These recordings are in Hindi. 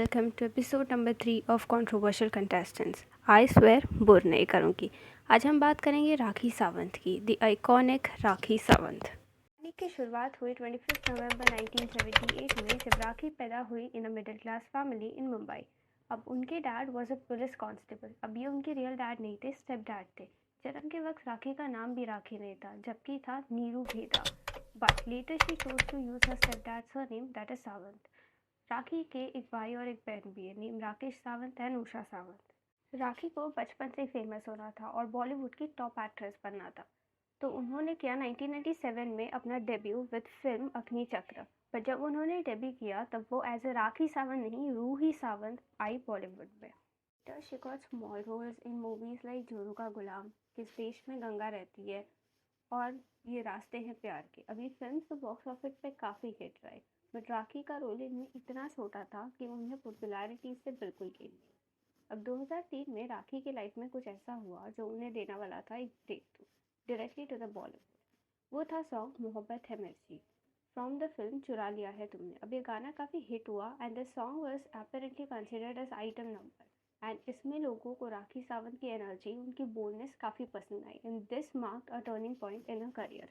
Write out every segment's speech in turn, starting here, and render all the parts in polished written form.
welcome to episode number 3 of Controversial Contestants. I swear bore नहीं करूँगी। आज हम बात करेंगे राखी सावंत की, द आइकॉनिक राखी सावंत। कहानी की शुरुआत हुई 25 नवंबर 1978 में जब राखी पैदा हुई इन a middle class family in Mumbai. अब उनके dad was a police constable. अब ये उनके रियल डैड नहीं थे, स्टेप डैड थे। जन्म के वक्त राखी का नाम भी राखी नहीं था, जबकि था Neeru Bheda. But later she chose to use her stepdad's surname, that is Sawant. Rakhi के एक भाई और एक बहन भी है, नेम राकेश सावंत एंड उषा सावंत। राखी को बचपन से फेमस होना था और बॉलीवुड की टॉप एक्ट्रेस बनना था, तो उन्होंने किया 1997 में अपना डेब्यू विद फिल्म अग्नि चक्र। पर जब उन्होंने डेब्यू किया तब वो एज ए राखी सावंत नहीं, रूही सावंत आई बॉलीवुड में। She got small roles in movies like Joru ka गुलाम, किस देश में गंगा रहती है और ये रास्ते हैं प्यार के। अभी फिल्म तो बॉक्स ऑफिस पे काफ़ी हिट रही, बट राखी का रोल इनमें इतना छोटा था कि उन्हें पॉपुलैरिटी से बिल्कुल गेन नहीं। अब 2003 में राखी की लाइफ में कुछ ऐसा हुआ जो उन्हें देने वाला था एक breakthrough directly to the Bollywood. वो था सॉन्ग मोहब्बत है मिर्ची फ्रॉम द फिल्म चुरा लिया है तुमने। अब ये गाना काफ़ी हिट हुआ and the song was apparently considered as item number, and इसमें लोगों को राखी सावंत की एनर्जी, उनकी बोल्डनेस काफ़ी पसंद आई, and this marked a turning point in a career.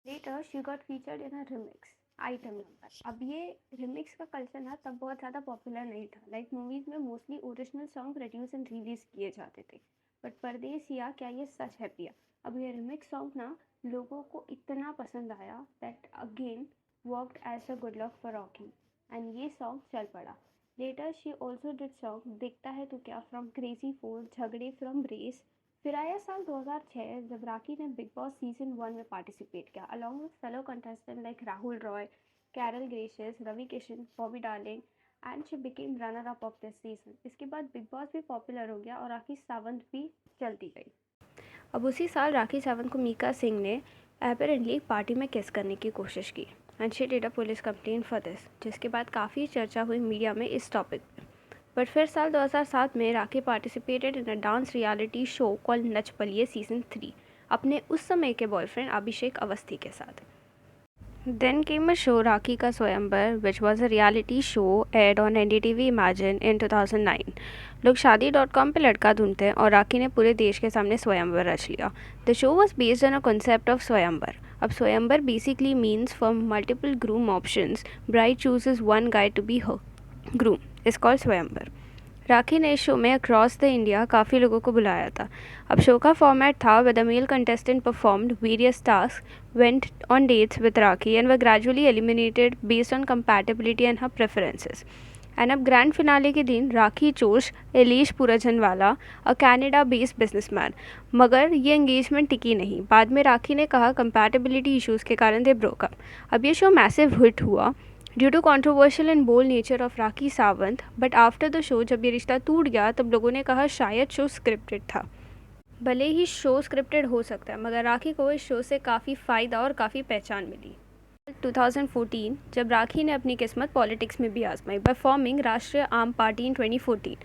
Later she got featured in a remix item number. अब ये रिमिक्स का कल्चर ना तब बहुत ज़्यादा पॉपुलर नहीं था। लाइक मूवीज़ में mostly original song produce and release किए जाते थे, बट परदेसिया क्या ये सच है पिया। अब ये रिमिक्स सॉन्ग ना लोगों को इतना पसंद आया that again worked as a good luck for Rocky, and ये सॉन्ग चल पड़ा। Later she also did song दिखता है तो क्या फ्रॉम क्रेजी 4, झगड़े फ्रॉम रेस। फिर आया साल 2006 जब राखी ने बिग बॉस सीजन 1 में पार्टिसिपेट किया along with fellow contestant like Rahul Roy, Carol Gracias, Ravi Kishan, Bobby Darling, and she became runner up of this season. इसके बाद बिग बॉस भी पॉपुलर हो गया और राखी सावंत भी चलती गई। अब उसी साल राखी सावंत को मीका सिंह ने अपैरेंटली पार्टी में किस करने की कोशिश की and she did a police complaint for this, जिसके बाद काफ़ी चर्चा हुई मीडिया में इस टॉपिक पर। बट फिर साल 2007 में Rakhi participated in a dance reality show called Nach Baliye season 3 अपने उस समय के बॉयफ्रेंड अभिषेक अवस्थी के साथ। Then came a show Rakhi ka Swayamvar which was a reality show aired on NDTV Imagine in 2009। लोग शादी.com पे लड़का ढूंढते हैं और राखी ने पूरे देश के सामने स्वयंवर रच लिया। The show was based on a concept of swayamvar. अब swayamvar basically means from multiple groom options, bride chooses one guy to be her groom is called swayamvar. Rakhi ने इस शो में अक्रॉस द इंडिया काफ़ी लोगों को बुलाया था। अब शो का फॉर्मेट था with the male contestant performed various task, went on dates with Rakhi and were gradually eliminated based on compatibility and her preferences. And अब ग्रैंड फिनाले के दिन Rakhi chose Elesh Parujanwala, a Canada based businessman, मगर ये एंगेजमेंट टिकी नहीं। बाद में राखी ने कहा कंपैटिबिलिटी इश्यूज़ के कारण दे ब्रोक अप। अब ये शो मैसिव हिट हुआ due to controversial and bold nature of Rakhi Sawant, but after the show जब ये रिश्ता टूट गया तब लोगों ने कहा शायद शो स्क्रिप्टेड था। भले ही शो स्क्रिप्टेड हो सकता है, मगर राखी को इस शो से काफ़ी फ़ायदा और काफ़ी पहचान मिली। 2014 जब राखी ने अपनी किस्मत पॉलिटिक्स में भी आजमाई बाय फॉर्मिंग राष्ट्रीय आम party in 2014।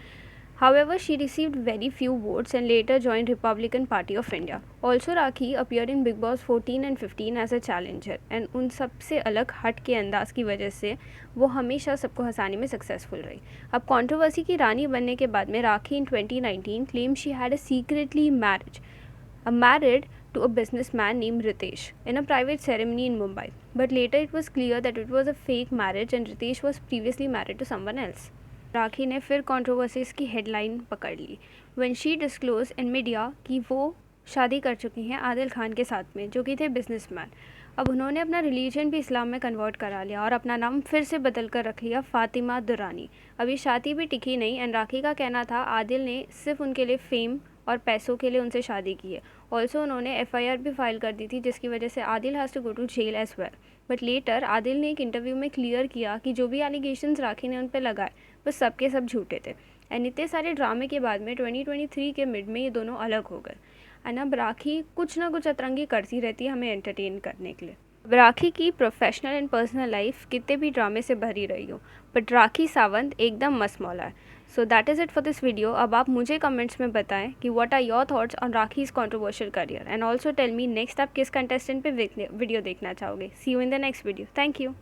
However, she received very few votes and later joined Republican Party of India. Also, Rakhi appeared in Big Boss 14 and 15 as a challenger, and उन सबसे अलग हट के अंदाज की वजह से वो हमेशा सबको हंसाने में सक्सेसफुल रही। अब कंट्रोवर्सी की रानी बनने के बाद में राखी in 2019 claimed she had a secretly married to a businessman named Ritesh in a private ceremony in Mumbai. But later it was clear that it was a fake marriage and Ritesh was previously married to someone else. राखी ने फिर कंट्रोवर्सीज की हेडलाइन पकड़ ली when she disclose in media कि वो शादी कर चुकी हैं आदिल खान के साथ में, जो कि थे बिजनेसमैन। अब उन्होंने अपना रिलीजन भी इस्लाम में कन्वर्ट करा लिया और अपना नाम फिर से बदल कर रख लिया फातिमा दुरानी। अभी शादी भी टिकी नहीं एंड राखी का कहना था आदिल ने सिर्फ उनके लिए फेम और पैसों के लिए उनसे शादी की है। ऑल्सो उन्होंने FIR भी फाइल कर दी थी, जिसकी वजह से Adil has to go to jail as well. But later Adil ने एक इंटरव्यू में क्लियर किया कि जो भी एलिगेशंस राखी ने उन पर लगाए वो सब के सब झूठे थे। एंड इतने सारे ड्रामे के बाद में 2023 के मिड में ये दोनों अलग हो गए। एंड अब राखी कुछ ना कुछ अतरंगी करती रहती है हमें एंटरटेन करने के लिए। राखी की प्रोफेशनल एंड पर्सनल लाइफ कितने भी ड्रामे से भरी रही हो, बट राखी सावंत एकदम मस्त मौला है। So that is it for this video. अब आप मुझे कमेंट्स में बताएं कि what are your thoughts on Rakhi's controversial career, and also tell me next आप किस कंटेस्टेंट पे वीडियो देखना चाहोगे। See you in the next video. Thank you.